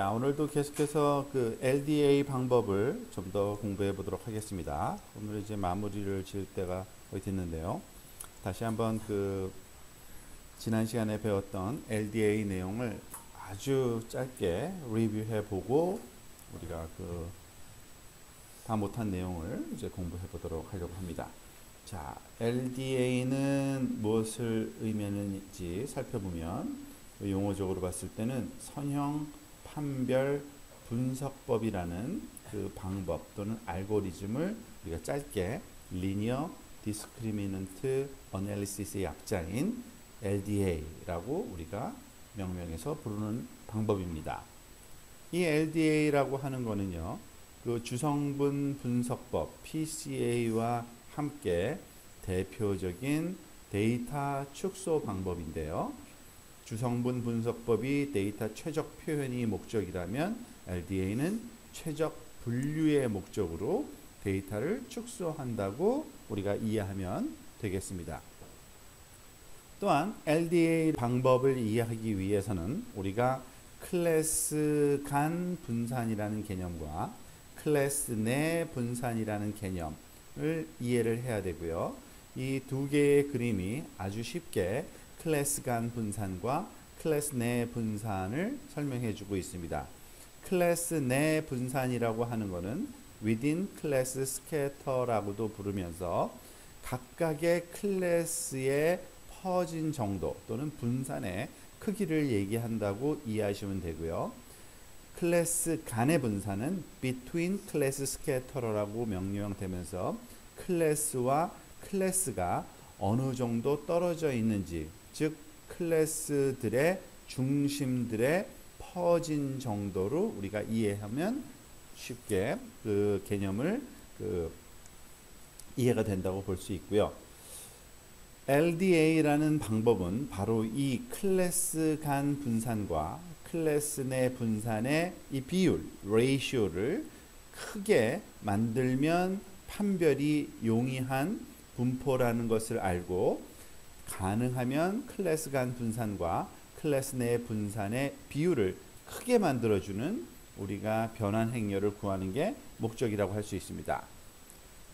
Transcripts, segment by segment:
자, 오늘도 계속해서 그 LDA 방법을 좀 더 공부해 보도록 하겠습니다. 오늘 이제 마무리를 지을 때가 거의 됐는데요. 다시 한번 그 지난 시간에 배웠던 LDA 내용을 아주 짧게 리뷰해 보고 우리가 그 다 못한 내용을 이제 공부해 보도록 하려고 합니다. 자, LDA는 무엇을 의미하는지 살펴보면 용어적으로 봤을 때는 선형 판별 분석법이라는 그 방법 또는 알고리즘을 우리가 짧게 Linear Discriminant Analysis의 약자인 LDA라고 우리가 명명해서 부르는 방법입니다. 이 LDA라고 하는 거는요, 그 주성분 분석법 PCA와 함께 대표적인 데이터 축소 방법인데요. 주성분 분석법이 데이터 최적 표현이 목적이라면 LDA는 최적 분류의 목적으로 데이터를 축소한다고 우리가 이해하면 되겠습니다. 또한 LDA 방법을 이해하기 위해서는 우리가 클래스 간 분산이라는 개념과 클래스 내 분산이라는 개념을 이해를 해야 되고요. 이 두 개의 그림이 아주 쉽게 클래스 간 분산과 클래스 내 분산을 설명해 주고 있습니다. 클래스 내 분산이라고 하는 것은 within class scatter라고도 부르면서 각각의 클래스의 퍼진 정도 또는 분산의 크기를 얘기한다고 이해하시면 되고요. 클래스 간의 분산은 between class scatter라고 명명되면서 클래스와 클래스가 어느 정도 떨어져 있는지, 즉 클래스들의 중심들의 퍼진 정도로 우리가 이해하면 쉽게 그 개념을 이해가 된다고 볼 수 있고요. LDA라는 방법은 바로 이 클래스 간 분산과 클래스 내 분산의 이 비율, 레이시오를 크게 만들면 판별이 용이한 분포라는 것을 알고, 가능하면 클래스 간 분산과 클래스 내 분산의 비율을 크게 만들어주는 우리가 변환 행렬을 구하는 게 목적이라고 할 수 있습니다.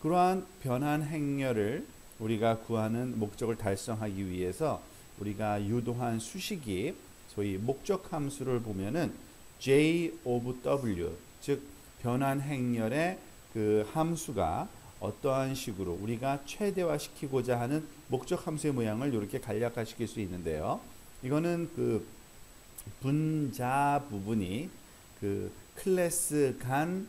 그러한 변환 행렬을 우리가 구하는 목적을 달성하기 위해서 우리가 유도한 수식이 소위 목적 함수를 보면은 J of W, 즉 변환 행렬의 그 함수가 어떠한 식으로 우리가 최대화시키고자 하는 목적 함수의 모양을 이렇게 간략화시킬 수 있는데요. 이거는 그 분자 부분이 그 클래스 간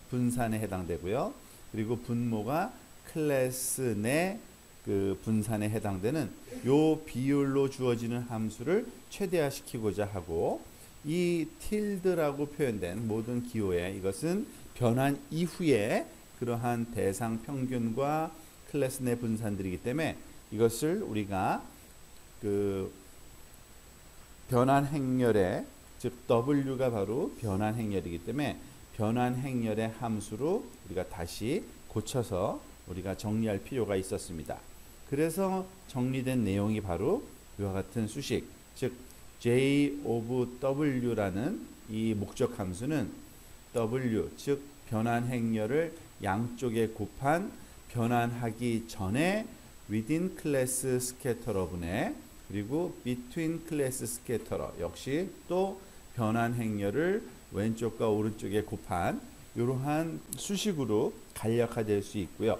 분산에 해당되고요. 그리고 분모가 클래스 내 그 분산에 해당되는 요 비율로 주어지는 함수를 최대화시키고자 하고, 이 tilde라고 표현된 모든 기호에 이것은 변환 이후에 그러한 대상 평균과 클래스 내 분산들이기 때문에 이것을 우리가 그 변환 행렬의, 즉 W가 바로 변환 행렬이기 때문에 변환 행렬의 함수로 우리가 다시 고쳐서 우리가 정리할 필요가 있었습니다. 그래서 정리된 내용이 바로 이와 같은 수식, 즉 J of W라는 이 목적 함수는 W, 즉 변환 행렬을 양쪽에 곱한 변환하기 전에 within class scatter 분의, 그리고 between class scatter 역시 또 변환 행렬을 왼쪽과 오른쪽에 곱한 이러한 수식으로 간략화될 수 있고요.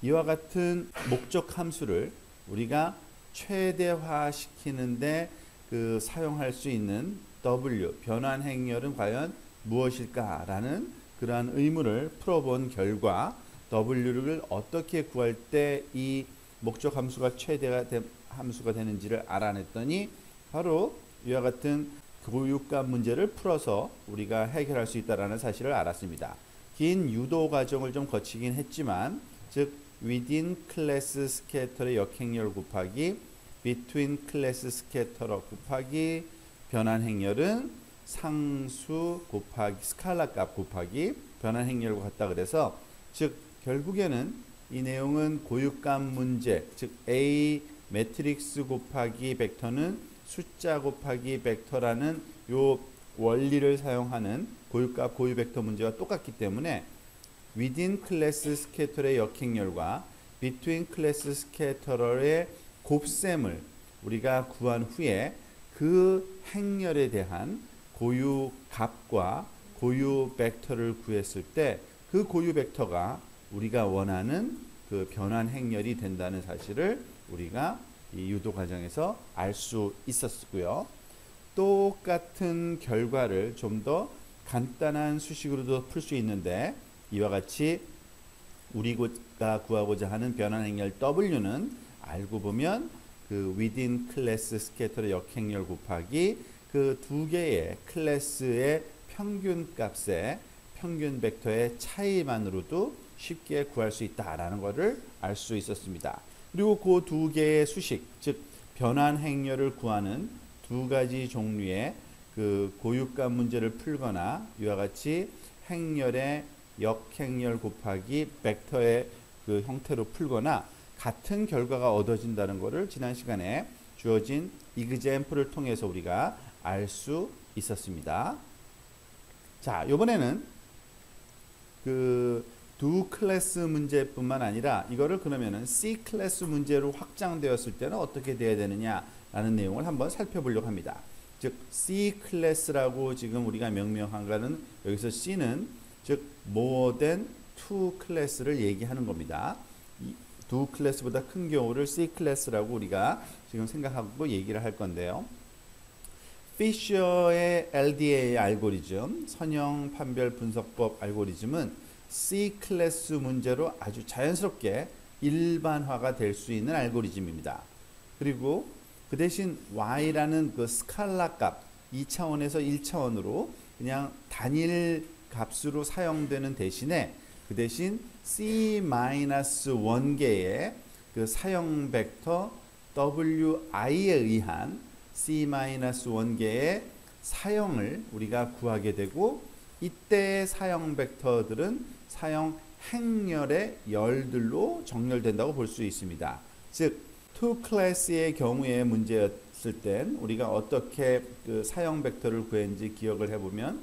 이와 같은 목적 함수를 우리가 최대화시키는데 그 사용할 수 있는 W, 변환 행렬은 과연 무엇일까라는 그러한 의문을 풀어본 결과 W를 어떻게 구할 때 이 목적 함수가 최대화 함수가 되는지를 알아냈더니 바로 이와 같은 교육감 문제를 풀어서 우리가 해결할 수 있다는 사실을 알았습니다. 긴 유도 과정을 좀 거치긴 했지만, 즉 within class scatter의 역행렬 곱하기 between class scatter 곱하기 변환 행렬은 상수 곱하기 스칼라 값 곱하기 변환 행렬과 같다 그래서, 즉 결국에는 이 내용은 고육감 문제, 즉 A 매트릭스 곱하기 벡터는 숫자 곱하기 벡터라는 요 원리를 사용하는 고유값 고유 벡터 문제와 똑같기 때문에 within 클래스 스캐터러의 역행렬과 between 클래스 스캐터러의 곱셈을 우리가 구한 후에 그 행렬에 대한 고유 값과 고유 벡터를 구했을 때 그 고유 벡터가 우리가 원하는 그 변환 행렬이 된다는 사실을 우리가 이 유도 과정에서 알 수 있었고요. 똑같은 결과를 좀 더 간단한 수식으로도 풀 수 있는데 이와 같이 우리가 구하고자 하는 변환 행렬 W는 알고 보면 그 within 클래스 스캐터의 역행렬 곱하기 그 두 개의 클래스의 평균 값의 평균 벡터의 차이만으로도 쉽게 구할 수 있다라는 것을 알 수 있었습니다. 그리고 그 두 개의 수식, 즉 변환 행렬을 구하는 두 가지 종류의 그 고유값 문제를 풀거나 이와 같이 행렬의 역행렬 곱하기 벡터의 그 형태로 풀거나 같은 결과가 얻어진다는 것을 지난 시간에 주어진 이그젬플을 통해서 우리가 알 수 있었습니다. 자, 이번에는 그 두 클래스 문제뿐만 아니라 이거를 그러면은 C 클래스 문제로 확장되었을 때는 어떻게 돼야 되느냐라는 내용을 한번 살펴보려고 합니다. 즉 C 클래스라고 지금 우리가 명명한 거는 여기서 C는 즉 more than two 클래스를 얘기하는 겁니다. 이 두 클래스보다 큰 경우를 C 클래스라고 우리가 지금 생각하고 얘기를 할 건데요. 피셔의 LDA 알고리즘, 선형 판별 분석법 알고리즘은 C 클래스 문제로 아주 자연스럽게 일반화가 될 수 있는 알고리즘입니다. 그리고 그 대신 Y라는 그 스칼라 값 2차원에서 1차원으로 그냥 단일 값으로 사용되는 대신에 그 대신 C-1개의 그 사용 벡터 WI에 의한 C-1개의 사형을 우리가 구하게 되고 이때의 사형 벡터들은 사형 행렬의 열들로 정렬된다고 볼 수 있습니다. 즉, two 클래스의 경우의 문제였을 땐 우리가 어떻게 그 사형 벡터를 구했는지 기억을 해보면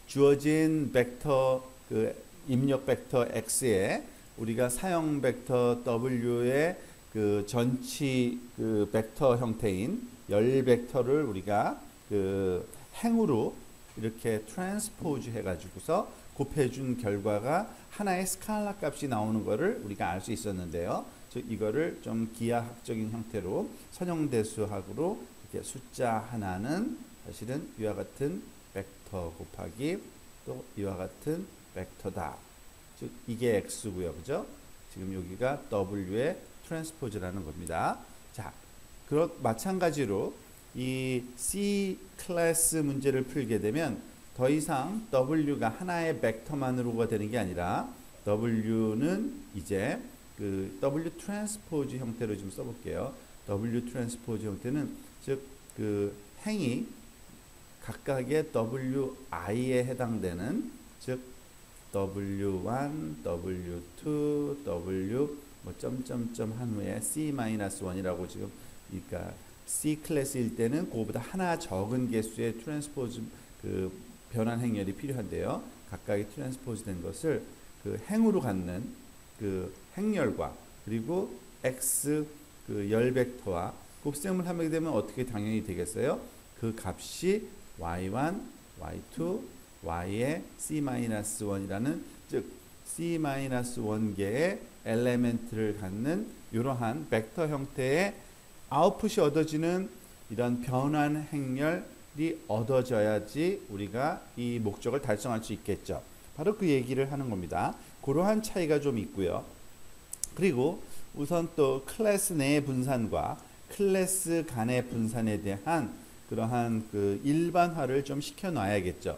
주어진 벡터 그 입력 벡터 x에 우리가 사형 벡터 w의 그 전치 그 벡터 형태인 열 벡터를 우리가 그 행으로 이렇게 트랜스포즈 해가지고서 곱해준 결과가 하나의 스칼라 값이 나오는 것을 우리가 알 수 있었는데요. 즉 이거를 좀 기하학적인 형태로 선형대수학으로 이렇게 숫자 하나는 사실은 이와 같은 벡터 곱하기 또 이와 같은 벡터다. 즉 이게 x고요, 그죠? 지금 여기가 w의 트랜스포즈라는 겁니다. 자, 마찬가지로 이 C 클래스 문제를 풀게 되면 더 이상 W가 하나의 벡터만으로가 되는 게 아니라 W는 이제 그 W 트랜스포즈 형태로 좀 써볼게요. W 트랜스포즈 형태는 즉 그 행이 각각의 WI에 해당되는 즉 W1, W2, W 뭐 점점점 한 후에 C-1이라고 지금 그러니까 C 클래스일 때는 그거보다 하나 적은 개수의 트랜스포즈 그 변환 행렬이 필요한데요. 각각의 트랜스포즈 된 것을 그 행으로 갖는 그 행렬과 그리고 x 그 열 벡터와 곱셈을 하게 되면 어떻게 당연히 되겠어요? 그 값이 y1, y2, y의 C-1이라는 즉 C-1개의 엘레멘트를 갖는 이러한 벡터 형태의 아웃풋이 얻어지는 이런 변환 행렬이 얻어져야지 우리가 이 목적을 달성할 수 있겠죠. 바로 그 얘기를 하는 겁니다. 그러한 차이가 좀 있고요. 그리고 우선 또 클래스 내의 분산과 클래스 간의 분산에 대한 그러한 그 일반화를 좀 시켜놔야겠죠.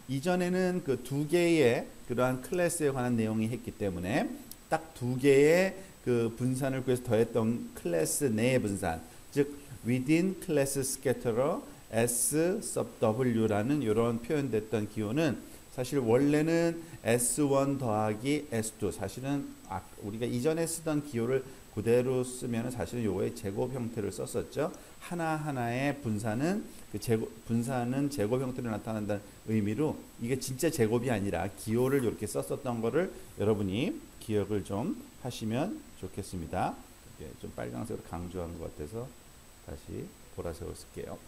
이전에는 그 두 개의 그러한 클래스에 관한 내용이 했기 때문에 딱 두 개의 그 분산을 구해서 더했던 클래스 내의 분산, 즉 within class scatterer S sub W라는 이런 표현됐던 기호는 사실 원래는 S1 더하기 S2 사실은 우리가 이전에 쓰던 기호를 그대로 쓰면 사실은 요거의 제곱 형태를 썼었죠. 하나하나의 분산은 분산은 제곱 형태로 나타난다는 의미로 이게 진짜 제곱이 아니라 기호를 이렇게 썼었던 거를 여러분이 기억을 좀 하시면 좋겠습니다. 이게 좀 빨간색으로 강조한 것 같아서 다시 보라색으로 쓸게요.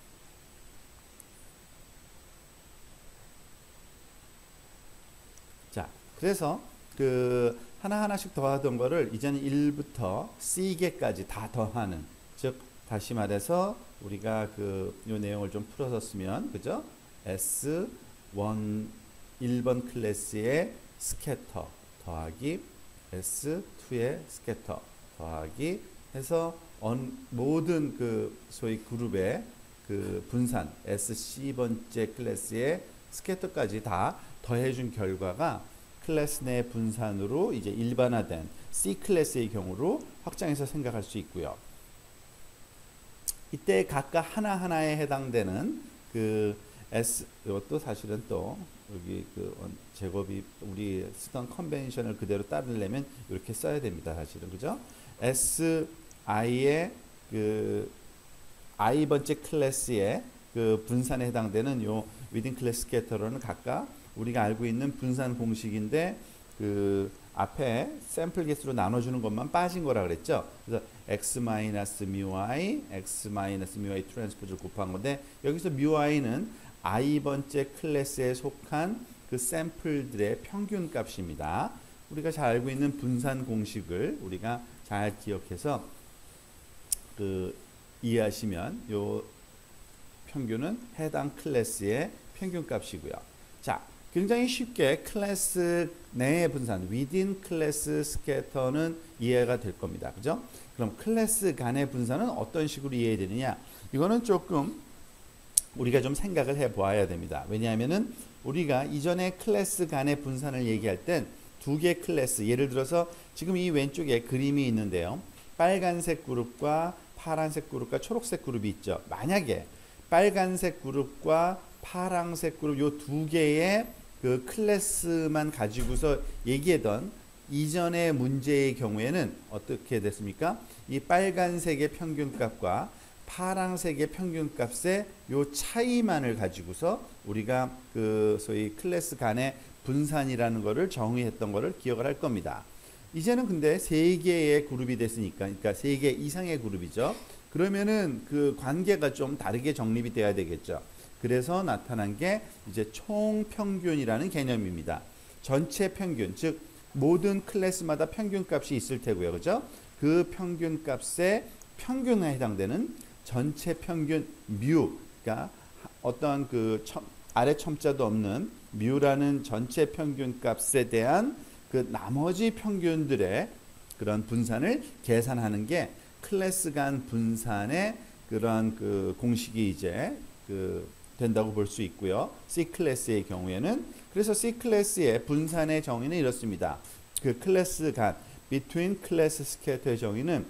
자, 그래서 그 하나하나씩 더하던 거를 이제는 1부터 C개까지 다 더하는, 즉 다시 말해서 우리가 요 내용을 좀 풀어서 쓰면, 그죠? S1 1번 클래스의 스캐터 더하기 S2의 스캐터 더하기 해서 모든 소위 그룹의 분산 SC번째 클래스의 스캐터까지 다 더해준 결과가 클래스 내 분산으로 이제 일반화된 C 클래스의 경우로 확장해서 생각할 수 있고요. 이때 각각 하나하나에 해당되는 이것도 사실은 또 여기 제곱이 우리 쓰던 컨벤션을 그대로 따르려면 이렇게 써야 됩니다. 사실은, 그죠? SI의 I번째 클래스의 분산에 해당되는 요 위딘 클래스 스캐터로는 각각 우리가 알고 있는 분산 공식인데 앞에 샘플 개수로 나눠주는 것만 빠진 거라 그랬죠. 그래서 x-μi, x-μi 트랜스포즈를 곱한 건데, 여기서 μi는 i번째 클래스에 속한 샘플들의 평균 값입니다. 우리가 잘 알고 있는 분산 공식을 우리가 잘 기억해서 이해하시면 요 평균은 해당 클래스의 평균 값이고요. 자, 굉장히 쉽게 클래스 내의 분산, within 클래스 스캐터는 이해가 될 겁니다. 그죠? 그럼 클래스 간의 분산은 어떤 식으로 이해되느냐? 이거는 조금 우리가 좀 생각을 해 보아야 됩니다. 왜냐하면은 우리가 이전에 클래스 간의 분산을 얘기할 땐 두 개 클래스, 예를 들어서 지금 이 왼쪽에 그림이 있는데요. 빨간색 그룹과 파란색 그룹과 초록색 그룹이 있죠. 만약에 빨간색 그룹과 파란색 그룹 요 두 개의 클래스만 가지고서 얘기하던 이전의 문제의 경우에는 어떻게 됐습니까? 이 빨간색의 평균값과 파란색의 평균값의 요 차이만을 가지고서 우리가 소위 클래스 간의 분산이라는 거를 정의했던 거를 기억을 할 겁니다. 이제는 근데 세 개의 그룹이 됐으니까, 그러니까 세 개 이상의 그룹이죠. 그러면은 관계가 좀 다르게 정립이 돼야 되겠죠. 그래서 나타난 게 이제 총평균이라는 개념입니다. 전체 평균, 즉 모든 클래스마다 평균값이 있을 테고요. 그죠? 그 평균값의 평균에 해당되는 전체 평균 뮤가 어떤 아래 첨자도 없는 뮤라는 전체 평균값에 대한 나머지 평균들의 그런 분산을 계산하는 게 클래스 간 분산의 그런 공식이 이제 된다고 볼 수 있고요. C 클래스의 경우에는, 그래서 C 클래스의 분산의 정의는 이렇습니다. 클래스 간 between 클래스 스캐터의 정의는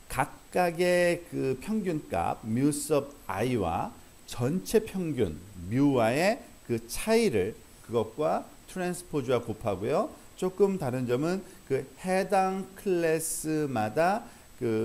각각의 평균값 mu sub i와 전체 평균 mu와의 차이를 그것과 트랜스포즈와 곱하고요. 조금 다른 점은 해당 클래스마다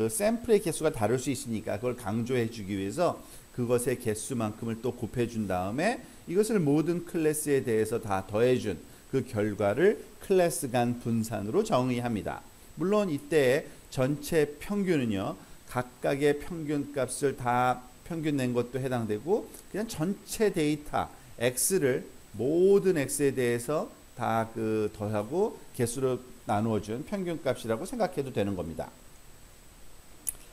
샘플의 개수가 다를 수 있으니까 그걸 강조해 주기 위해서 그것의 개수만큼을 또 곱해 준 다음에 이것을 모든 클래스에 대해서 다 더해 준 결과를 클래스 간 분산으로 정의합니다. 물론 이때 전체 평균은요, 각각의 평균값을 다 평균 낸 것도 해당되고, 그냥 전체 데이터 x를 모든 x에 대해서 다 더하고 개수로 나누어 준 평균값이라고 생각해도 되는 겁니다.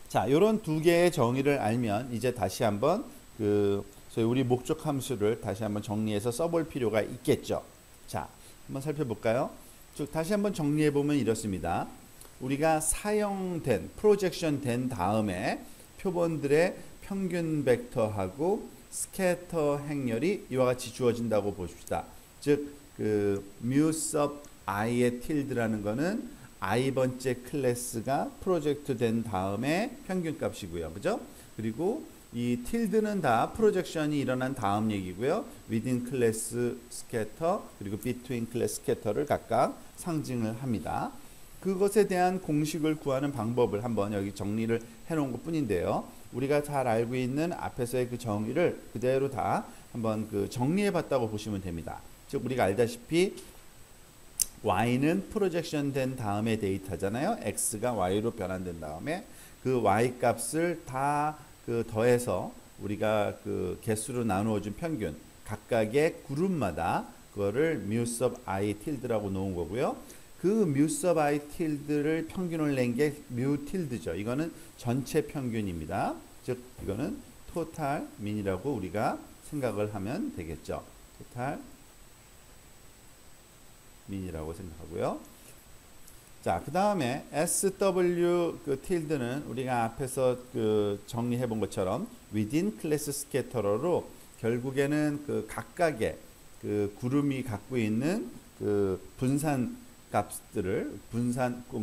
자, 이런 두 개의 정의를 알면 이제 다시 한번 소위 우리 목적 함수를 다시 한번 정리해서 써볼 필요가 있겠죠. 자, 한번 살펴볼까요? 즉 다시 한번 정리해 보면 이렇습니다. 우리가 사용된 프로젝션 된 다음에 표본들의 평균 벡터하고 스캐터 행렬이 이와 같이 주어진다고 보십시다. 즉 mu sub i의 tilde라는 거는 i번째 클래스가 프로젝트 된 다음에 평균값이고요. 그죠? 그리고 이 tilde는 다 프로젝션이 일어난 다음 얘기고요. within 클래스 스캐터 그리고 between 클래스 스캐터를 각각 상징을 합니다. 그것에 대한 공식을 구하는 방법을 한번 여기 정리를 해 놓은 것 뿐인데요. 우리가 잘 알고 있는 앞에서의 그 정의를 그대로 다 한번 그 정리해 봤다고 보시면 됩니다. 즉 우리가 알다시피 y는 프로젝션 된 다음에 데이터잖아요. x가 y로 변환된 다음에 그 y 값을 다 그 더해서 우리가 그 개수로 나누어 준 평균 각각의 그룹마다 그거를 mu sub i tilde라고 놓은 거고요. 그 mu sub i tilde를 평균을 낸 게 mu tilde죠. 이거는 전체 평균입니다. 즉 이거는 total mean이라고 우리가 생각을 하면 되겠죠. total mean이라고 생각하고요. 자, 그 다음에 SW 그 tilde는 우리가 앞에서 그 정리해 본 것처럼 within class scatterer로 결국에는 그 각각의 그 그룹이 갖고 있는 그 분산 값들을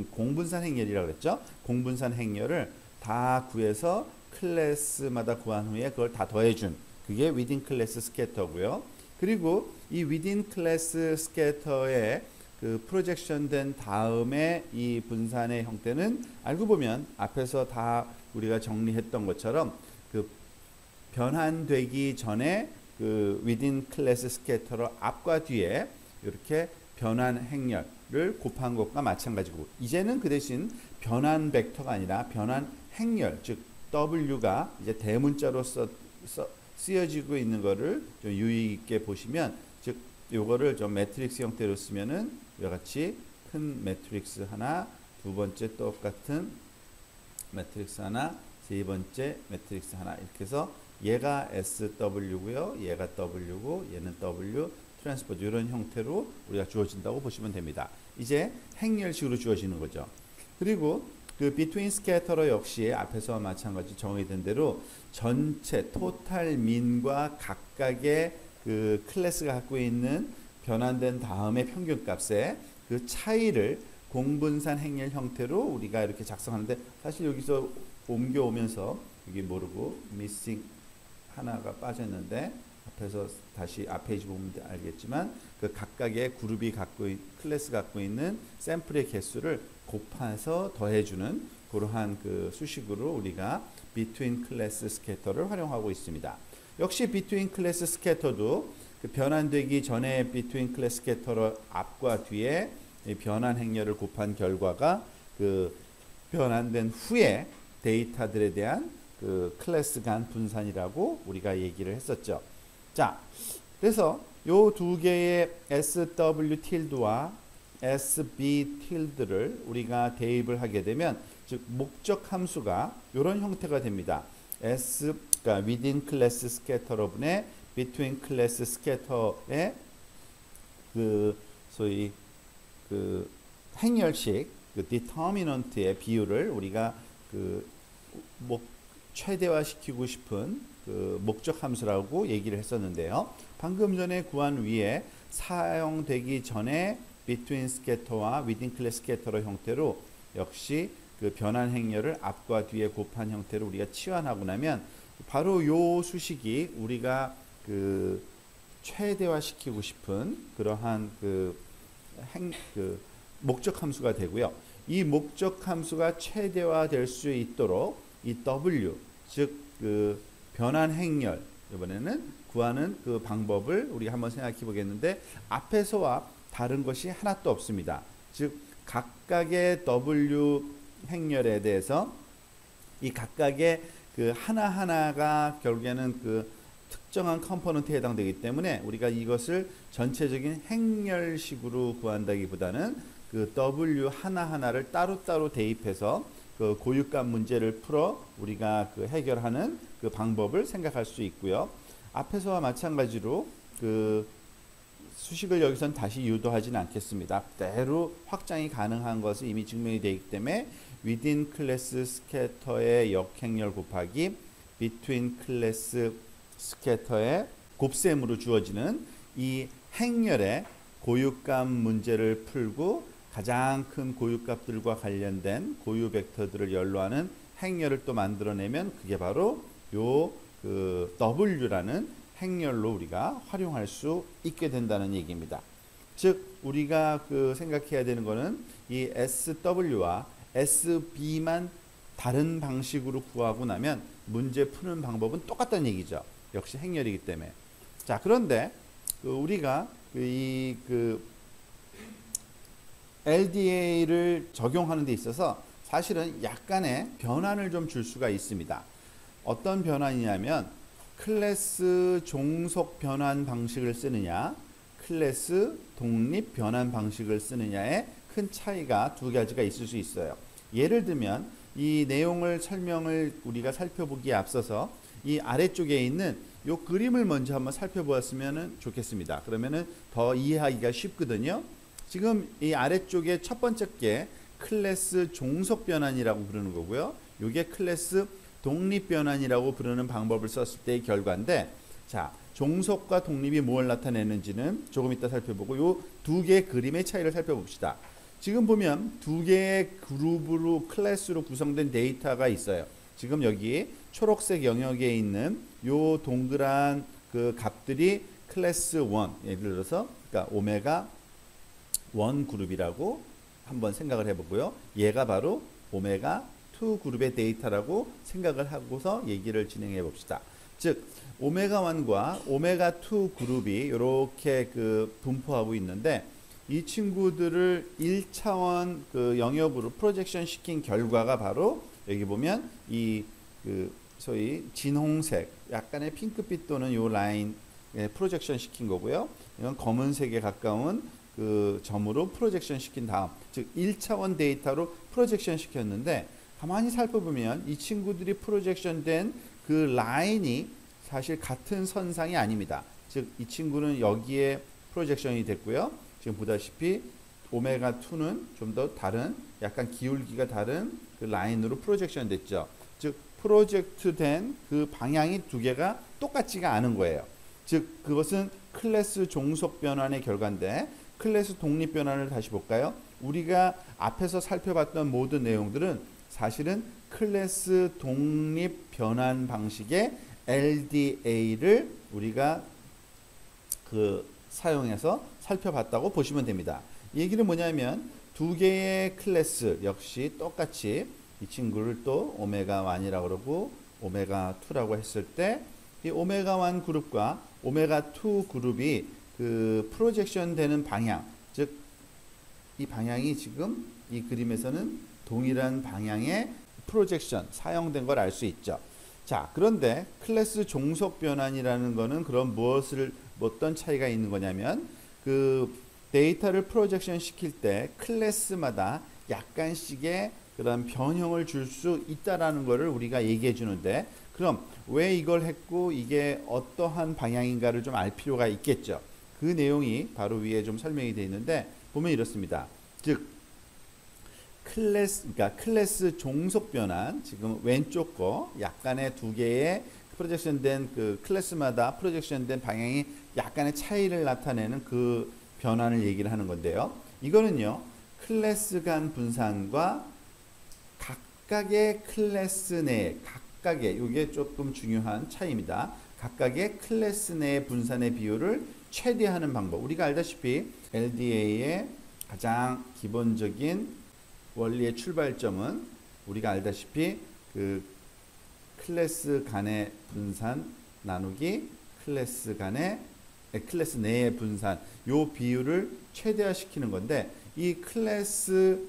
공분산 행렬이라고 그랬죠. 공분산 행렬을 다 구해서 클래스마다 구한 후에 그걸 다 더해준 그게 within class scatter고요. 그리고 이 within class scatter의 그 프로젝션 된 다음에 이 분산의 형태는 알고 보면 앞에서 다 우리가 정리했던 것처럼 그 변환되기 전에 그 within class scatterer 앞과 뒤에 이렇게 변환 행렬을 곱한 것과 마찬가지고 이제는 그 대신 변환 벡터가 아니라 변환 행렬 즉 W가 이제 대문자로 쓰여지고 있는 것을 좀 유의 있게 보시면 즉 요거를 좀 매트릭스 형태로 쓰면은 이와 같이 큰 매트릭스 하나, 두 번째 똑같은 매트릭스 하나, 세 번째 매트릭스 하나 이렇게 해서 얘가 SW고요. 얘가 W고 얘는 W 트랜스포즈 이런 형태로 우리가 주어진다고 보시면 됩니다. 이제 행렬식으로 주어지는 거죠. 그리고 그 between scatterer 역시 앞에서와 마찬가지 정의된 대로 전체 토탈 민과 각각의 그 클래스가 갖고 있는 변환된 다음에 평균값의 그 차이를 공분산 행렬 형태로 우리가 이렇게 작성하는데 사실 여기서 옮겨오면서 여기 모르고 missing 하나가 빠졌는데 앞에서 다시 앞 페이지 보면 알겠지만 그 각각의 그룹이 클래스 갖고 있는 샘플의 개수를 곱해서 더해주는 그러한 그 수식으로 우리가 between class scatter를 활용하고 있습니다. 역시 between class scatter도 그 변환되기 전에 between class scatterer 앞과 뒤에 변환 행렬을 곱한 결과가 그 변환된 후에 데이터들에 대한 그 클래스 간 분산이라고 우리가 얘기를 했었죠. 자, 그래서 요 두 개의 SW tilde와 SB tilde를 우리가 대입을 하게 되면 즉 목적 함수가 이런 형태가 됩니다. 그러니까 within class scatterer 분의 between class scatter의 그 소위 그 행렬식 그 determinant의 비율을 우리가 그 최대화시키고 싶은 그 목적 함수라고 얘기를 했었는데요. 방금 전에 구한 위에 사용되기 전에 between scatter와 within class scatterer 형태로 역시 그 변환 행렬을 앞과 뒤에 곱한 형태로 우리가 치환하고 나면 바로 요 수식이 우리가 그 최대화시키고 싶은 그러한 그 목적 함수가 되고요. 이 목적 함수가 최대화될 수 있도록 이 W 즉 그 변환 행렬 이번에는 구하는 그 방법을 우리가 한번 생각해 보겠는데 앞에서와 다른 것이 하나도 없습니다. 즉 각각의 W 행렬에 대해서 이 각각의 그 하나하나가 결국에는 그 특정한 컴포넌트에 해당되기 때문에 우리가 이것을 전체적인 행렬식으로 구한다기보다는 그 W 하나하나를 따로따로 대입해서 그 고유값 문제를 풀어 우리가 그 해결하는 그 방법을 생각할 수 있고요. 앞에서와 마찬가지로 그 수식을 여기선 다시 유도하지는 않겠습니다. 그대로 확장이 가능한 것은 이미 증명이 되어 있기 때문에 within class scatter의 역행렬 곱하기 between class scatter의 곱셈으로 주어지는 이 행렬의 고유값 문제를 풀고 가장 큰 고유값들과 관련된 고유 벡터들을 연로하는 행렬을 또 만들어내면 그게 바로 요 그 W라는 행렬로 우리가 활용할 수 있게 된다는 얘기입니다. 즉 우리가 생각해야 되는 거는 이 SW와 SB만 다른 방식으로 구하고 나면 문제 푸는 방법은 똑같다는 얘기죠. 역시 행렬이기 때문에. 자, 그런데 우리가 LDA를 적용하는 데 있어서 사실은 약간의 변환을 좀 줄 수가 있습니다. 어떤 변환이냐면 클래스 종속 변환 방식을 쓰느냐, 클래스 독립 변환 방식을 쓰느냐의 큰 차이가 두 가지가 있을 수 있어요. 예를 들면 이 내용을 설명을 우리가 살펴보기에 앞서서 이 아래쪽에 있는 이 그림을 먼저 한번 살펴보았으면 좋겠습니다. 그러면은 더 이해하기가 쉽거든요. 지금 이 아래쪽에 첫 번째 게 클래스 종속 변환이라고 부르는 거고요. 이게 클래스 독립 변환이라고 부르는 방법을 썼을 때의 결과인데, 자, 종속과 독립이 뭘 나타내는지는 조금 이따 살펴보고 요 두 개의 그림의 차이를 살펴봅시다. 지금 보면 두 개의 그룹으로 클래스로 구성된 데이터가 있어요. 지금 여기 초록색 영역에 있는 요 동그란 값들이 클래스 1, 예를 들어서 그러니까 오메가 1 그룹이라고 한번 생각을 해보고요. 얘가 바로 오메가 2 그룹의 데이터라고 생각을 하고서 얘기를 진행해 봅시다. 즉 오메가 1과 오메가 2 그룹이 이렇게 분포하고 있는데, 이 친구들을 1차원 영역으로 프로젝션 시킨 결과가 바로 여기 보면 이 소위 진홍색, 약간의 핑크빛 또는 요 라인 프로젝션 시킨 거고요. 이건 검은색에 가까운 점으로 프로젝션 시킨 다음, 즉 1차원 데이터로 프로젝션 시켰는데, 가만히 살펴보면 이 친구들이 프로젝션 된 라인이 사실 같은 선상이 아닙니다. 즉 이 친구는 여기에 프로젝션이 됐고요. 지금 보다시피 오메가 2는 좀 더 다른, 약간 기울기가 다른 라인으로 프로젝션 됐죠. 즉 프로젝트 된 방향이 두 개가 똑같지가 않은 거예요. 즉 그것은 클래스 종속 변환의 결과인데, 클래스 독립 변환을 다시 볼까요? 우리가 앞에서 살펴봤던 모든 내용들은 사실은 클래스 독립 변환 방식의 LDA를 우리가 사용해서 살펴봤다고 보시면 됩니다. 이 얘기는 뭐냐면 두 개의 클래스 역시 똑같이 이 친구를 또 오메가 1이라고 그러고 오메가 2라고 했을 때, 이 오메가 1 그룹과 오메가 2 그룹이 프로젝션 되는 방향, 즉 이 방향이 지금 이 그림에서는 동일한 방향의 프로젝션 사용된 걸 알 수 있죠. 자, 그런데 클래스 종속 변환이라는 거는 그럼 어떤 차이가 있는 거냐면 데이터를 프로젝션 시킬 때 클래스마다 약간씩의 그런 변형을 줄 수 있다라는 것을 우리가 얘기해 주는데, 그럼 왜 이걸 했고 이게 어떠한 방향인가를 좀 알 필요가 있겠죠. 그 내용이 바로 위에 좀 설명이 되어 있는데, 보면 이렇습니다. 즉 그러니까 클래스 종속 변환, 지금 왼쪽 거 약간의 두 개의 프로젝션된 클래스마다 프로젝션된 방향이 약간의 차이를 나타내는 변환을 얘기를 하는 건데요. 이거는요, 클래스 간 분산과 각각의 클래스 내 각각의, 이게 조금 중요한 차이입니다. 각각의 클래스 내 분산의 비율을 최대화하는 방법. 우리가 알다시피 LDA의 가장 기본적인 원리의 출발점은 우리가 알다시피 클래스 간의 분산 나누기 클래스 내의 분산, 요 비율을 최대화시키는 건데, 이 클래스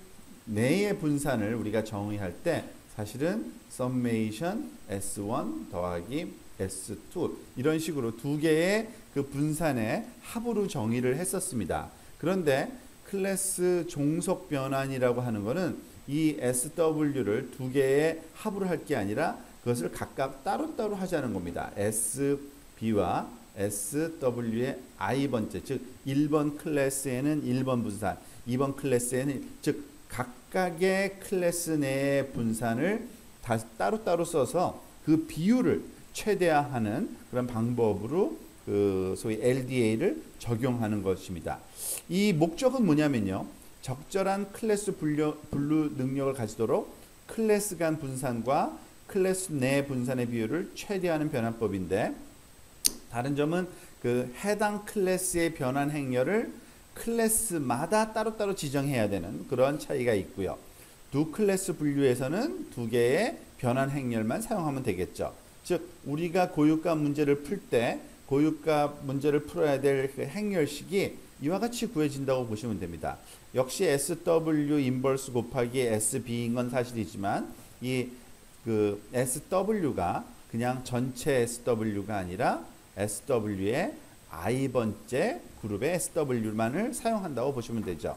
내의 분산을 우리가 정의할 때 사실은 summation S1 더하기 S2 이런 식으로 두 개의 분산의 합으로 정의를 했었습니다. 그런데 클래스 종속 변환이라고 하는 것은 이 SW를 두 개의 합으로 할 게 아니라 그것을 각각 따로따로 하자는 겁니다. SB와 SW의 I번째, 즉 1번 클래스에는 1번 분산, 2번 클래스에는, 즉 각각의 클래스 내의 분산을 다 따로따로 써서 그 비율을 최대화하는 그런 방법으로 소위 LDA를 적용하는 것입니다. 이 목적은 뭐냐면요, 적절한 클래스 분류 능력을 가지도록 클래스 간 분산과 클래스 내 분산의 비율을 최대화하는 변환법인데, 다른 점은 해당 클래스의 변환 행렬을 클래스마다 따로따로 지정해야 되는 그런 차이가 있고요. 두 클래스 분류에서는 두 개의 변환 행렬만 사용하면 되겠죠. 즉 우리가 고유값 문제를 풀 때 고유값 문제를 풀어야 될 그 행렬식이 이와 같이 구해진다고 보시면 됩니다. 역시 SW 인버스 곱하기 SB인 건 사실이지만 이 그 SW가 그냥 전체 SW가 아니라 SW의 i번째 그룹의 SW만을 사용한다고 보시면 되죠.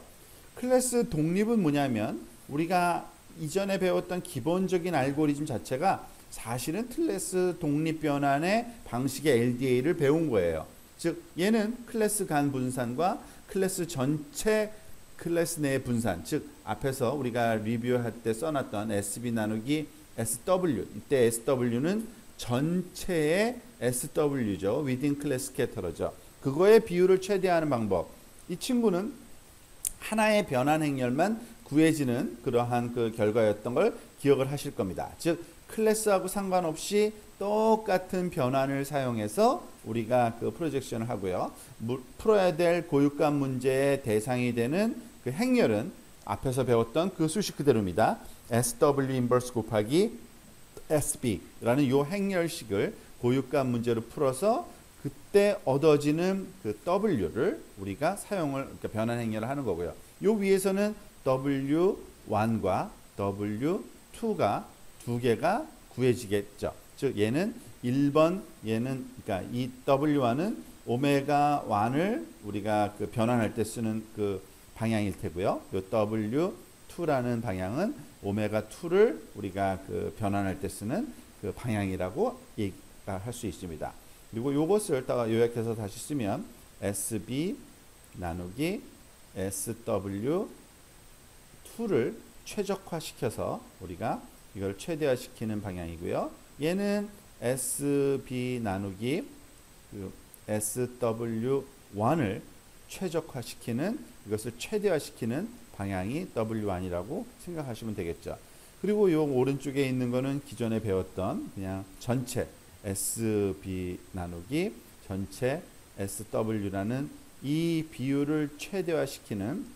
클래스 독립은 뭐냐면 우리가 이전에 배웠던 기본적인 알고리즘 자체가 사실은 클래스 독립 변환의 방식의 LDA를 배운 거예요. 즉 얘는 클래스 간 분산과 클래스 전체 클래스 내 분산, 즉 앞에서 우리가 리뷰할 때 써놨던 SB 나누기 SW, 이때 SW는 전체의 SW죠. within class scatter죠. 그거의 비율을 최대화하는 방법. 이 친구는 하나의 변환 행렬만 구해지는 그러한 그 결과였던 걸 기억을 하실 겁니다. 즉 클래스하고 상관없이 똑같은 변환을 사용해서 우리가 그 프로젝션을 하고요. 풀어야 될 고유값 문제의 대상이 되는 그 행렬은 앞에서 배웠던 그 수식 그대로입니다. SW 인버스 곱하기 SB라는 요 행렬식을 고유값 문제로 풀어서 그때 얻어지는 그 W를 우리가 사용을 그러니까 변환 행렬을 하는 거고요. 요 위에서는 W1과 W2가 두 개가 구해지겠죠. 즉 얘는 1번 얘는 그러니까 이 W1은 오메가 1을 우리가 그 변환할 때 쓰는 그 방향일 테고요. 요 W2라는 방향은 오메가 2를 우리가 그 변환할 때 쓰는 그 방향이라고 얘기할 수 있습니다. 그리고 요것을 요약해서 다시 쓰면 SB 나누기 SW2를 최적화시켜서 우리가 이걸 최대화시키는 방향이고요. 얘는 SB 나누기 그 SW1을 최적화시키는 이것을 최대화시키는 방향이 W1이라고 생각하시면 되겠죠. 그리고 요 오른쪽에 있는 거는 기존에 배웠던 그냥 전체 SB 나누기 전체 SW라는 이 비율을 최대화시키는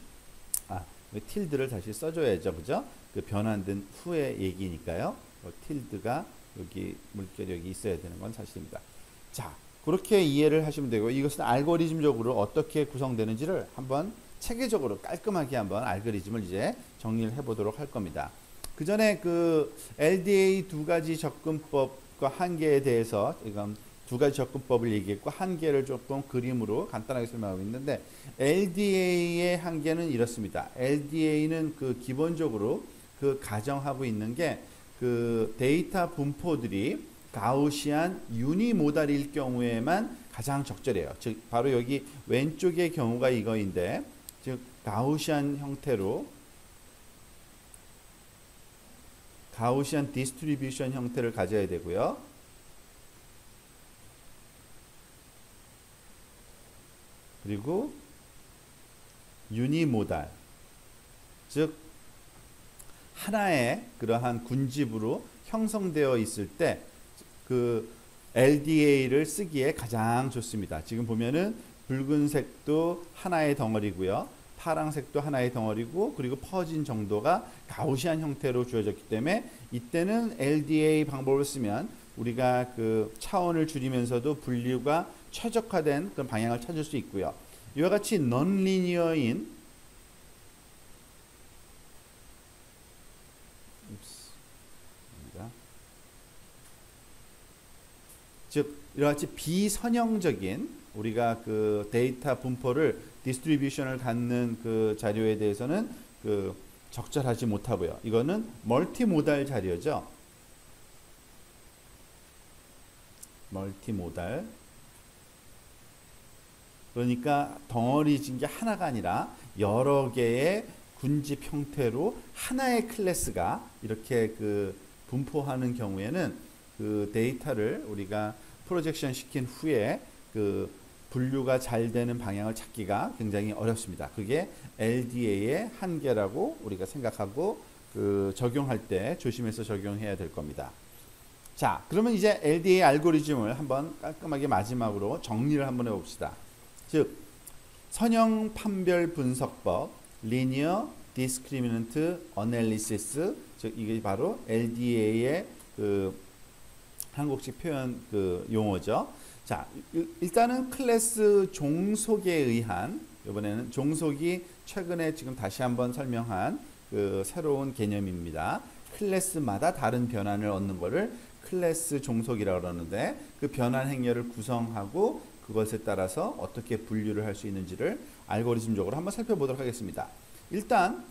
틸드를 다시 써줘야죠. 그죠? 그 변환된 후의 얘기니까요. 틸드가 여기 물결력이 있어야 되는 건 사실입니다. 자, 그렇게 이해를 하시면 되고 이것은 알고리즘적으로 어떻게 구성되는지를 한번 체계적으로 깔끔하게 한번 알고리즘을 이제 정리를 해보도록 할 겁니다. 그 전에 그 LDA 두 가지 접근법과 한계에 대해서 지금 두 가지 접근법을 얘기했고 한계를 조금 그림으로 간단하게 설명하고 있는데 LDA의 한계는 이렇습니다. LDA는 그 기본적으로 그 가정하고 있는 게 그 데이터 분포들이 가우시안 유니모달일 경우에만 가장 적절해요. 즉 바로 여기 왼쪽의 경우가 이거인데 즉 가우시안 형태로 가우시안 디스트리뷰션 형태를 가져야 되고요. 그리고 유니모달 즉 하나의 그러한 군집으로 형성되어 있을 때 그 LDA를 쓰기에 가장 좋습니다. 지금 보면은 붉은색도 하나의 덩어리고요. 파란색도 하나의 덩어리고 그리고 퍼진 정도가 가우시안 형태로 주어졌기 때문에 이때는 LDA 방법을 쓰면 우리가 그 차원을 줄이면서도 분류가 최적화된 그런 방향을 찾을 수 있고요. 이와 같이 넌리니어인 즉 이와 같이 비선형적인 우리가 그 데이터 분포를 디스트리뷰션을 갖는 그 자료에 대해서는 그 적절하지 못하고요. 이거는 멀티모달 자료죠. 멀티모달. 그러니까 덩어리진 게 하나가 아니라 여러 개의 군집 형태로 하나의 클래스가 이렇게 그 분포하는 경우에는 그 데이터를 우리가 프로젝션 시킨 후에 그 분류가 잘 되는 방향을 찾기가 굉장히 어렵습니다. 그게 LDA의 한계라고 우리가 생각하고 그 적용할 때 조심해서 적용해야 될 겁니다. 자, 그러면 이제 LDA 알고리즘을 한번 깔끔하게 마지막으로 정리를 한번 해봅시다. 즉 선형 판별 분석법, Linear Discriminant Analysis, 즉 이게 바로 LDA의 그 한국식 표현 그 용어죠. 자, 일단은 클래스 종속에 의한, 이번에는 종속이 최근에 지금 다시 한번 설명한 그 새로운 개념입니다. 클래스마다 다른 변환을 얻는 것을 클래스 종속이라고 그러는데, 그 변환 행렬을 구성하고 그것에 따라서 어떻게 분류를 할 수 있는지를 알고리즘적으로 한번 살펴보도록 하겠습니다. 일단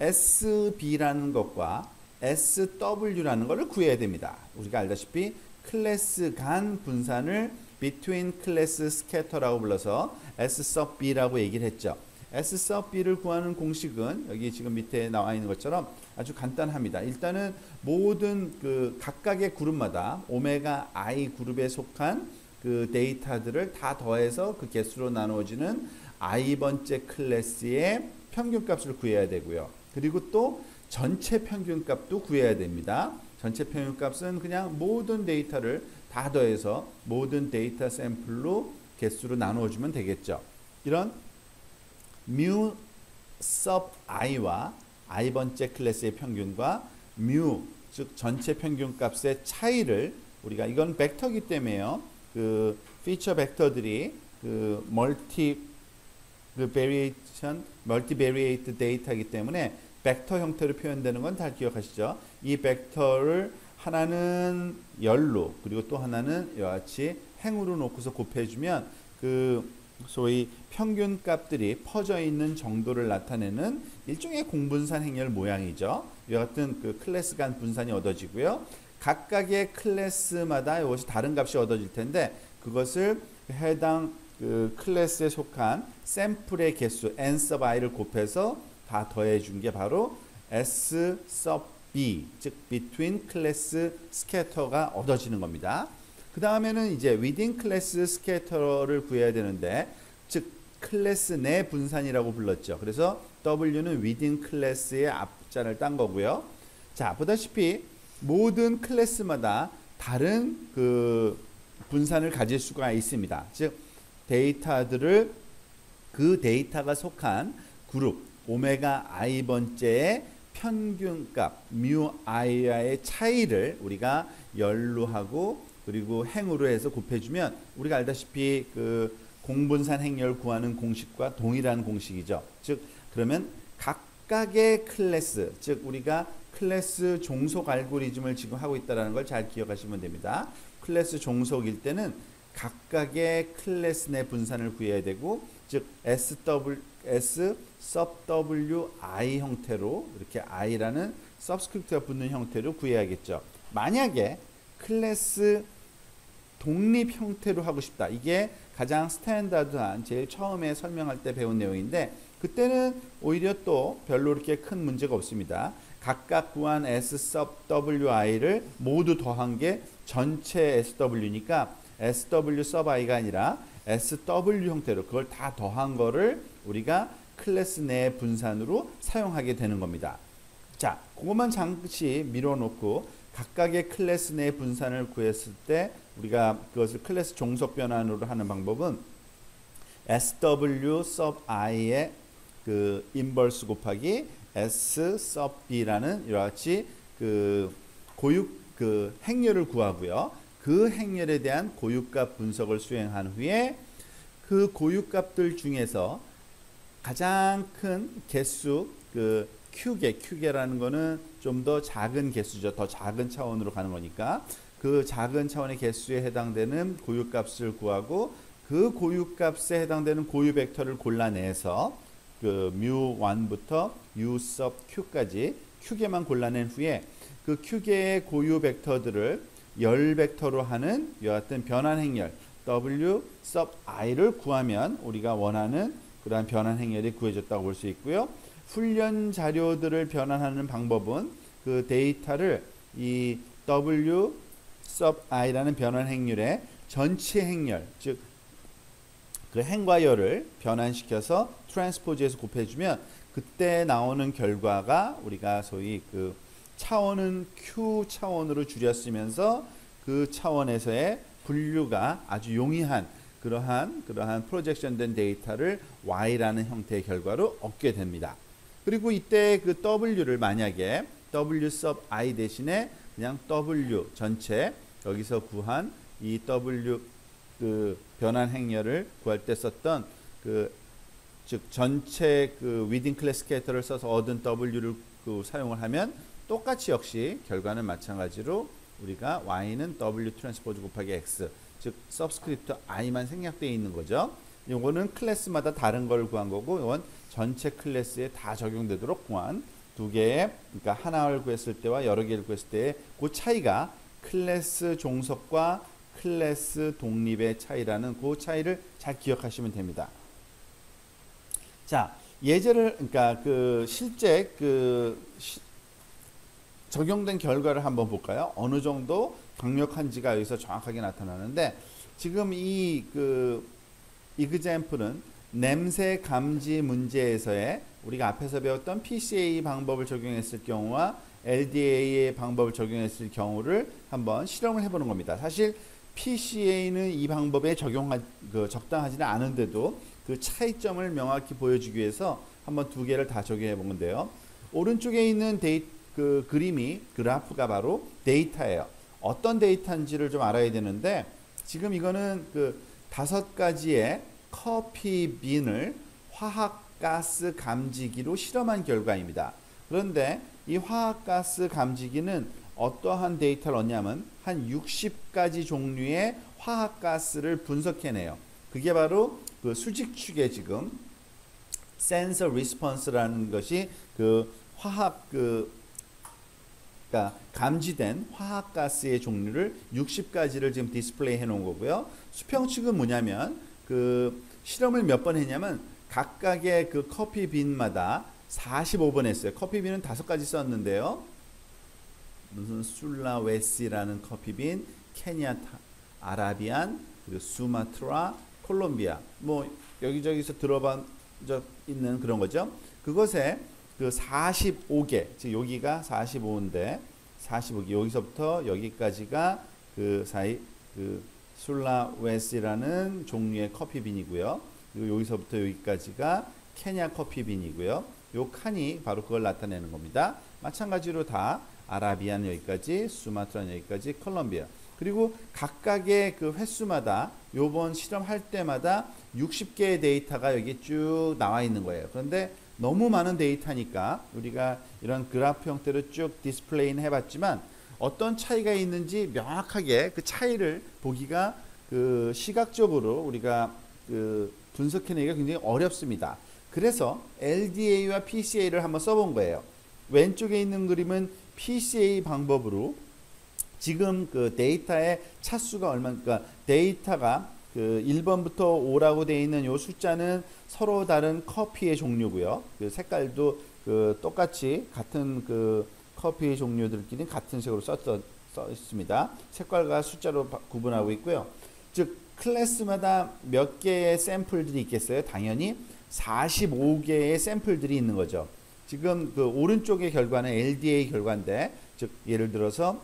SB라는 것과 SW라는 것을 구해야 됩니다. 우리가 알다시피 클래스 간 분산을 between class scatter라고 불러서 S sub B라고 얘기를 했죠. S sub B를 구하는 공식은 여기 지금 밑에 나와 있는 것처럼 아주 간단합니다. 일단은 모든 그 각각의 그룹마다 오메가 I 그룹에 속한 그 데이터들을 다 더해서 그 개수로 나누어지는 i번째 클래스의 평균값을 구해야 되고요. 그리고 또 전체 평균값도 구해야 됩니다. 전체 평균값은 그냥 모든 데이터를 다 더해서 모든 데이터 샘플로 개수로 나누어주면 되겠죠. 이런 mu sub i와 i번째 클래스의 평균과 mu, 즉 전체 평균값의 차이를 우리가, 이건 벡터이기 때문에요. 그 피처 벡터들이 그 멀티베리에이트 데이터이기 때문에 벡터 형태로 표현되는 건 다 기억하시죠? 이 벡터를 하나는 열로, 그리고 또 하나는 이와 같이 행으로 놓고서 곱해주면 그 소위 평균 값들이 퍼져 있는 정도를 나타내는 일종의 공분산 행렬 모양이죠. 이와 같은 그 클래스 간 분산이 얻어지고요. 각각의 클래스마다 이것이 다른 값이 얻어질 텐데, 그것을 해당 그 클래스에 속한 샘플의 개수 n sub i를 곱해서 다 더해 준 게 바로 S sub B, 즉 between class scatter가 얻어지는 겁니다. 그 다음에는 이제 within class scatter를 구해야 되는데, 즉 클래스 내 분산이라고 불렀죠. 그래서 W는 within class의 앞자를 딴 거고요. 자, 보다시피 모든 클래스마다 다른 그 분산을 가질 수가 있습니다. 즉 데이터들을 그 데이터가 속한 그룹 오메가 i 번째의 평균값 mu i와의 차이를 우리가 열로 하고 그리고 행으로 해서 곱해주면 우리가 알다시피 그 공분산 행렬 구하는 공식과 동일한 공식이죠. 즉 그러면 각각의 클래스, 즉 우리가 클래스 종속 알고리즘을 지금 하고 있다는 걸 잘 기억하시면 됩니다. 클래스 종속일 때는 각각의 클래스 내 분산을 구해야 되고, 즉 S sub W I 형태로, 이렇게 I라는 서브스크립트가 붙는 형태로 구해야겠죠. 만약에 클래스 독립 형태로 하고 싶다. 이게 가장 스탠다드한 제일 처음에 설명할 때 배운 내용인데, 그때는 오히려 또 별로 그렇게 큰 문제가 없습니다. 각각 구한 S sub WI를 모두 더한 게 전체 SW니까 SW sub I가 아니라 SW 형태로 그걸 다 더한 거를 우리가 클래스 내 분산으로 사용하게 되는 겁니다. 자, 그것만 잠시 밀어놓고 각각의 클래스 내 분산을 구했을 때 우리가 그것을 클래스 종속 변환으로 하는 방법은 SW sub I의 그 인버스 곱하기 S sub B라는 이와 같이 그 고유 그 행렬을 구하고요. 그 행렬에 대한 고유값 분석을 수행한 후에 그 고유값들 중에서 가장 큰 개수, 그 Q개라는 거는 좀 더 작은 개수죠. 더 작은 차원으로 가는 거니까 그 작은 차원의 개수에 해당되는 고유값을 구하고 그 고유값에 해당되는 고유 벡터를 골라내서 그 mu1부터 u sub q까지 Q개만 골라낸 후에 그 Q개의 고유 벡터들을 열 벡터로 하는 이와 같은 변환 행렬 W sub i를 구하면 우리가 원하는 그러한 변환 행렬이 구해졌다고 볼 수 있고요. 훈련 자료들을 변환하는 방법은 그 데이터를 이 W sub i라는 변환 행렬의 전체 행렬, 즉 그 행과 열을 변환시켜서 트랜스포즈해서 곱해주면 그때 나오는 결과가 우리가 소위 그 차원은 Q 차원으로 줄였으면서 그 차원에서의 분류가 아주 용이한 그러한 프로젝션된 데이터를 y라는 형태의 결과로 얻게 됩니다. 그리고 이때 그 w를 만약에 w sub i 대신에 그냥 w 전체 여기서 구한 이 w 그 변환 행렬을 구할 때 썼던 즉 전체 within classificator를 써서 얻은 w를 사용을 하면 똑같이 역시 결과는 마찬가지로 우리가 y는 w 트랜스포즈 곱하기 x 즉 서브스크립트 i만 생략되어 있는 거죠. 이거는 클래스마다 다른 걸 구한 거고 이건 전체 클래스에 다 적용되도록 구한 두 개의 그러니까 하나를 구했을 때와 여러 개를 구했을 때의 그 차이가 클래스 종속과 클래스 독립의 차이라는 그 차이를 잘 기억하시면 됩니다. 자, 예제를 그러니까 실제 적용된 결과를 한번 볼까요? 어느 정도 강력한지가 여기서 정확하게 나타나는데 지금 이 example은 냄새 감지 문제에서의 우리가 앞에서 배웠던 PCA 방법을 적용했을 경우와 LDA의 방법을 적용했을 경우를 한번 실험을 해보는 겁니다. 사실 PCA는 이 방법에 적당하지는 않은데도 그 차이점을 명확히 보여주기 위해서 한번 두 개를 다 적용해 본 건데요. 오른쪽에 있는 그림이 그래프가 바로 데이터예요. 어떤 데이터인지를 좀 알아야 되는데 지금 이거는 5가지의 커피 빈을 화학가스 감지기로 실험한 결과입니다. 그런데 이 화학가스 감지기는 어떠한 데이터를 얻냐면 한 60가지 종류의 화학가스를 분석해내요. 그게 바로 수직축에 지금 센서 리스폰스라는 것이 그러니까 감지된 화학가스의 종류를 60가지를 지금 디스플레이 해 놓은 거고요. 수평축은 뭐냐면 실험을 몇 번 했냐면 각각의 커피 빈마다 45번 했어요. 커피 빈은 5가지 썼는데요. 무슨 술라웨시라는 커피 빈, 케냐 아라비안, 그리고 수마트라, 콜롬비아 뭐 여기저기서 들어본 적 있는 그런 거죠. 그것에 45개, 즉 여기가 45인데 45개 여기서부터 여기까지가 사이 술라웨시라는 종류의 커피빈이고요. 그리고 여기서부터 여기까지가 케냐 커피빈이고요. 요 칸이 바로 그걸 나타내는 겁니다. 마찬가지로 다 아라비안 여기까지, 수마트라 여기까지, 콜롬비아. 그리고 각각의 횟수마다 요번 실험할 때마다 60개의 데이터가 여기 쭉 나와 있는 거예요. 그런데 너무 많은 데이터니까 우리가 이런 그래프 형태로 쭉 디스플레이는 해봤지만 어떤 차이가 있는지 명확하게 그 차이를 보기가 시각적으로 우리가 분석해내기가 굉장히 어렵습니다. 그래서 LDA와 PCA를 한번 써본 거예요. 왼쪽에 있는 그림은 PCA 방법으로 지금 데이터의 차수가 얼마니까 데이터가 1번부터 5라고 되어 있는 요 숫자는 서로 다른 커피의 종류고요. 색깔도 똑같이 같은 커피의 종류들끼리 같은 색으로 써 있습니다. 색깔과 숫자로 구분하고 있고요. 즉 클래스마다 몇 개의 샘플들이 있겠어요? 당연히 45개의 샘플들이 있는 거죠. 지금 오른쪽의 결과는 LDA 결과인데 즉 예를 들어서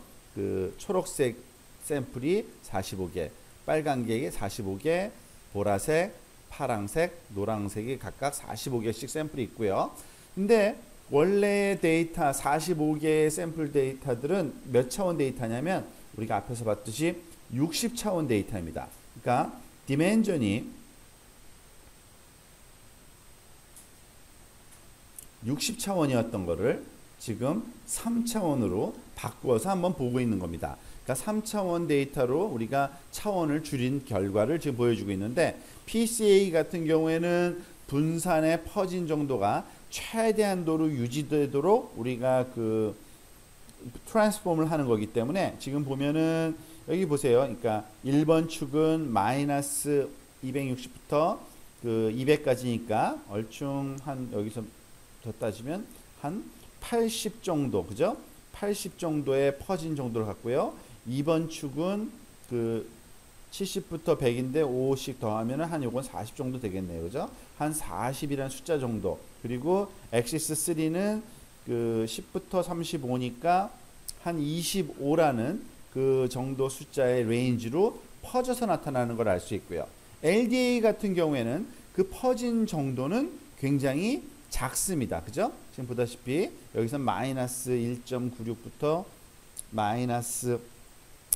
초록색 샘플이 45개, 빨간색이 45개, 보라색, 파랑색, 노란색이 각각 45개씩 샘플이 있고요. 근데 원래 데이터 45개의 샘플 데이터들은 몇 차원 데이터냐면 우리가 앞에서 봤듯이 60차원 데이터입니다. 그러니까 디멘전이 60차원이었던 거를 지금 3차원으로 바꾸어서 한번 보고 있는 겁니다. 그러니까 3차원 데이터로 우리가 차원을 줄인 결과를 지금 보여주고 있는데 PCA 같은 경우에는 분산의 퍼진 정도가 최대한도로 유지되도록 우리가 트랜스폼을 하는 거기 때문에 지금 보면은 여기 보세요. 그러니까 1번 축은 마이너스 260부터 200까지니까 얼충 한 여기서 더 따지면 한 80 정도, 그죠? 80 정도의 퍼진 정도를 갖고요. 2번 축은 70부터 100인데 5씩 더하면 한 요건 40 정도 되겠네요. 그죠? 한 40이라는 숫자 정도. 그리고 엑시스 3는 10부터 35니까 한 25라는 그 정도 숫자의 레인지로 퍼져서 나타나는 걸 알 수 있고요. LDA 같은 경우에는 그 퍼진 정도는 굉장히 작습니다. 그죠? 지금 보다시피 여기서 마이너스 1.96부터 마이너스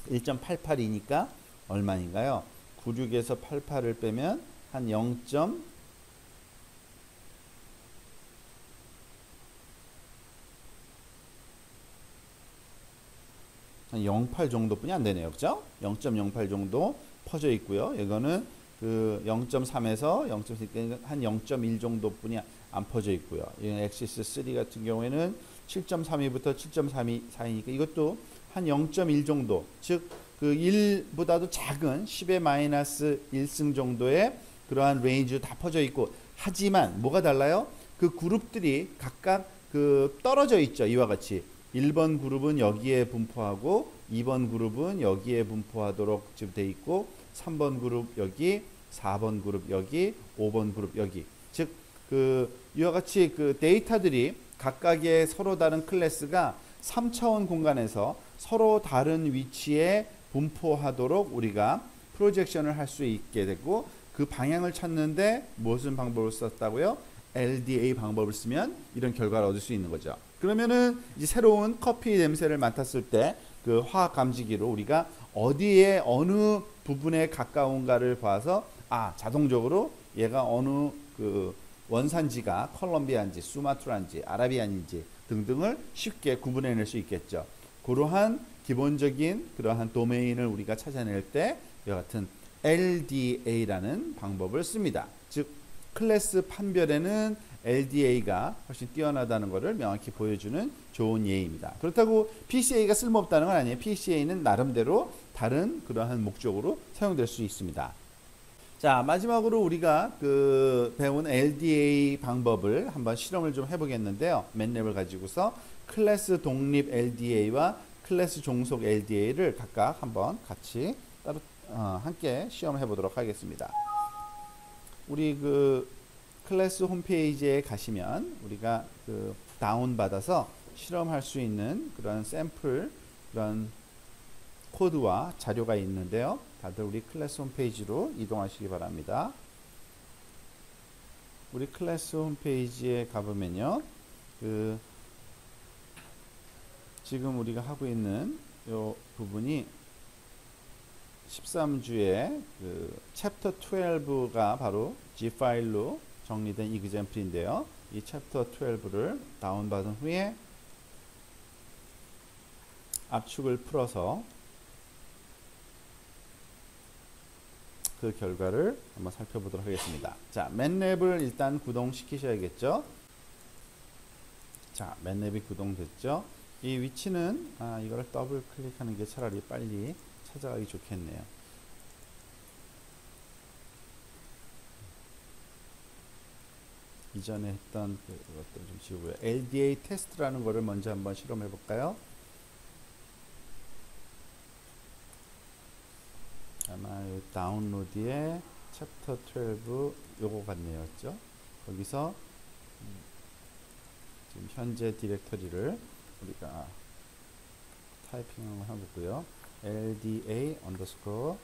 1.88이니까 얼마인가요? 96에서 88을 빼면 한 0.08 정도뿐이 안 되네요. 그죠? 0.08 정도 퍼져 있고요. 이거는 그 0.3에서 0.4, 한 0.1 정도뿐이 안 퍼져 있고요. 이 엑시스 3 같은 경우에는 7.32부터 7.34이니까 이것도 한 0.1 정도, 즉 그 1보다도 작은 10의 마이너스 1승 정도의 그러한 레인지로 다 퍼져 있고, 하지만 뭐가 달라요? 그 그룹들이 각각 그 떨어져 있죠. 이와 같이 1번 그룹은 여기에 분포하고 2번 그룹은 여기에 분포하도록 지금 돼 있고, 3번 그룹 여기, 4번 그룹 여기, 5번 그룹 여기. 즉 그 이와 같이 그 데이터들이 각각의 서로 다른 클래스가 3차원 공간에서 서로 다른 위치에 분포하도록 우리가 프로젝션을 할 수 있게 되고, 그 방향을 찾는데 무슨 방법을 썼다고요? LDA 방법을 쓰면 이런 결과를 얻을 수 있는 거죠. 그러면은 이제 새로운 커피 냄새를 맡았을 때 그 화학 감지기로 우리가 어디에 어느 부분에 가까운가를 봐서 자동적으로 얘가 어느 그 원산지가 콜롬비아인지 수마트라인지 아라비안인지 등등을 쉽게 구분해낼 수 있겠죠. 그러한 기본적인 그러한 도메인을 우리가 찾아낼 때 이와 같은 LDA라는 방법을 씁니다. 즉 클래스 판별에는 LDA가 훨씬 뛰어나다는 것을 명확히 보여주는 좋은 예입니다. 그렇다고 PCA가 쓸모없다는 건 아니에요. PCA는 나름대로 다른 그러한 목적으로 사용될 수 있습니다. 자, 마지막으로 우리가 그 배운 LDA 방법을 한번 실험을 좀 해보겠는데요. 맨랩을 가지고서 클래스 독립 LDA와 클래스 종속 LDA를 각각 한번 같이 따로 함께 시험해 보도록 하겠습니다. 우리 그 클래스 홈페이지에 가시면 우리가 그 다운 받아서 실험할 수 있는 그런 샘플 그런 코드와 자료가 있는데요. 다들 우리 클래스 홈페이지로 이동하시기 바랍니다. 우리 클래스 홈페이지에 가보면요, 그 지금 우리가 하고 있는 요 부분이 13주의 그 챕터 12가 바로 G 파일로 정리된 이그젬플인데요. 이 챕터 12를 다운받은 후에 압축을 풀어서 그 결과를 한번 살펴보도록 하겠습니다. 자, 맨랩을 일단 구동시키셔야겠죠. 자, 맨랩이 구동됐죠. 이 위치는 이거를 더블 클릭하는 게 차라리 빨리 찾아가기 좋겠네요. 이전에 했던 그것들 좀 지우고요. LDA 테스트라는 거를 먼저 한번 실험해 볼까요? 아마 다운로드에 챕터 12 요거 같네요. 죠? 거기서 지금 현재 디렉터리를 우리가 타이핑을 해보고요. LDA underscore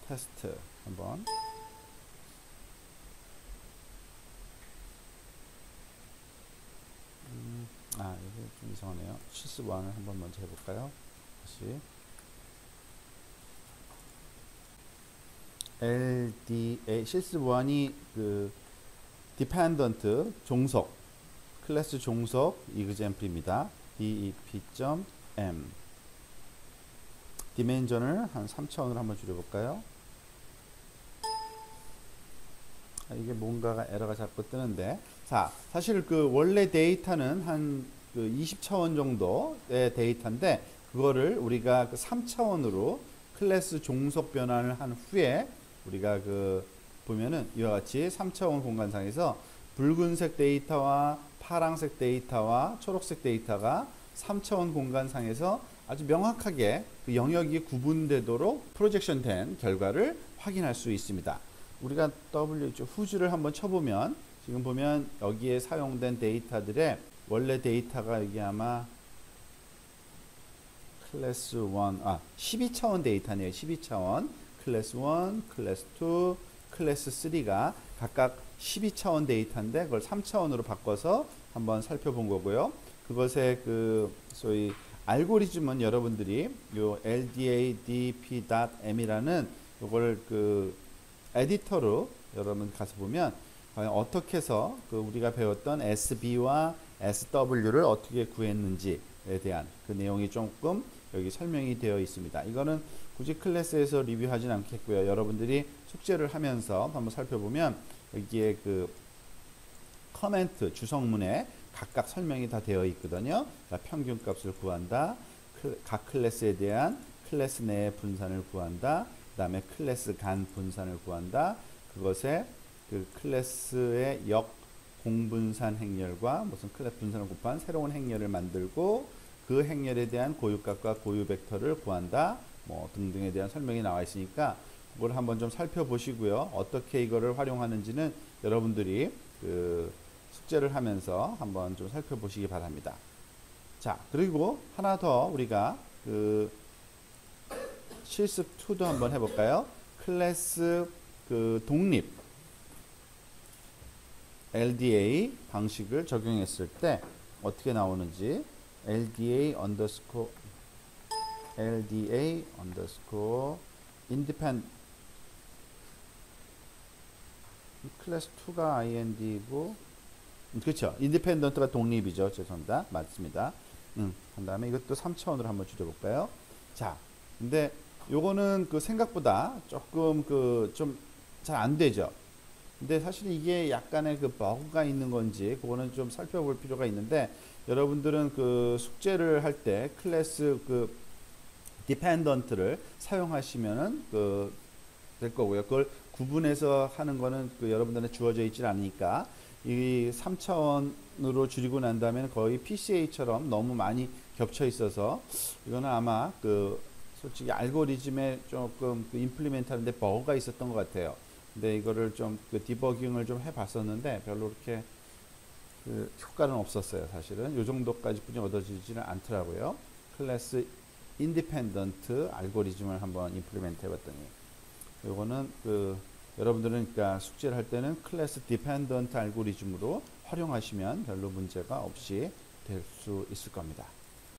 test 한번 이게 좀 이상하네요. 실습1을 한번 먼저 해볼까요? 다시 LDA 실습1이 그 dependent 종속 클래스 종속 이그젬플입니다. dep.m 디멘전을 한 3차원으로 한번 줄여볼까요? 이게 뭔가가 에러가 자꾸 뜨는데, 자, 사실 그 원래 데이터는 한 그 20차원 정도의 데이터인데, 그거를 우리가 그 3차원으로 클래스 종속 변환을 한 후에 우리가 그 보면은 이와 같이 3차원 공간상에서 붉은색 데이터와 파란색 데이터와 초록색 데이터가 3차원 공간상에서 아주 명확하게 그 영역이 구분되도록 프로젝션 된 결과를 확인할 수 있습니다. 우리가 후즈를 한번 쳐보면 지금 보면 여기에 사용된 데이터들의 원래 데이터가 여기 아마 클래스 1, 12차원 데이터네요. 12차원 클래스 1, 클래스 2, 클래스 3가 각각 12차원 데이터인데 그걸 3차원으로 바꿔서 한번 살펴본 거고요. 그것의 그 소위 알고리즘은 여러분들이 요 LDADP.M이라는 요걸 그 에디터로 여러분 가서 보면 과연 어떻게 해서 그 우리가 배웠던 SB와 SW를 어떻게 구했는지에 대한 그 내용이 조금 여기 설명이 되어 있습니다. 이거는 굳이 클래스에서 리뷰하진 않겠고요. 여러분들이 숙제를 하면서 한번 살펴보면 여기에 그 커멘트 주성문에 각각 설명이 다 되어 있거든요. 자, 평균 값을 구한다. 각 클래스에 대한 클래스 내의 분산을 구한다. 그 다음에 클래스 간 분산을 구한다. 그것에 그 클래스의 역 공분산 행렬과 무슨 클래스 분산을 곱한 새로운 행렬을 만들고 그 행렬에 대한 고유값과 고유 벡터를 구한다. 뭐 등등에 대한 설명이 나와 있으니까 그걸 한번 좀 살펴보시고요. 어떻게 이거를 활용하는지는 여러분들이 그 숙제를 하면서 한번 좀 살펴보시기 바랍니다. 자, 그리고 하나 더 우리가 그 실습 2도 한번 해볼까요? 클래스 그 독립 LDA 방식을 적용했을 때 어떻게 나오는지 LDA independent 클래스 2가 IND이고 그렇죠. 인디펜던트가 독립이죠. 죄송합니다. 맞습니다. 그 다음에 이것도 3차원으로 한번 줄여볼까요? 자, 근데 요거는 그 생각보다 조금 그 좀 잘 안 되죠. 근데 사실 이게 약간의 그 버그가 있는 건지 그거는 좀 살펴볼 필요가 있는데 여러분들은 그 숙제를 할 때 클래스 그 디펜던트를 사용하시면은 그 될 거고요. 그걸 구분해서 하는 거는 그 여러분들한테 주어져 있질 않으니까 이 3차원으로 줄이고 난 다음에는 거의 PCA처럼 너무 많이 겹쳐 있어서 이거는 아마 그 솔직히 알고리즘에 조금 그 임플리멘트 하는데 버그가 있었던 것 같아요. 근데 이거를 좀 그 디버깅을 좀 해봤었는데 별로 그렇게 그 효과는 없었어요. 사실은 요 정도까지 뿐이 얻어지지는 않더라고요. 클래스 인디펜던트 알고리즘을 한번 임플리멘트 해봤더니 요거는 그 여러분들은 그러니까 숙제를 할 때는 클래스 디펜던트 알고리즘으로 활용하시면 별로 문제가 없이 될 수 있을 겁니다.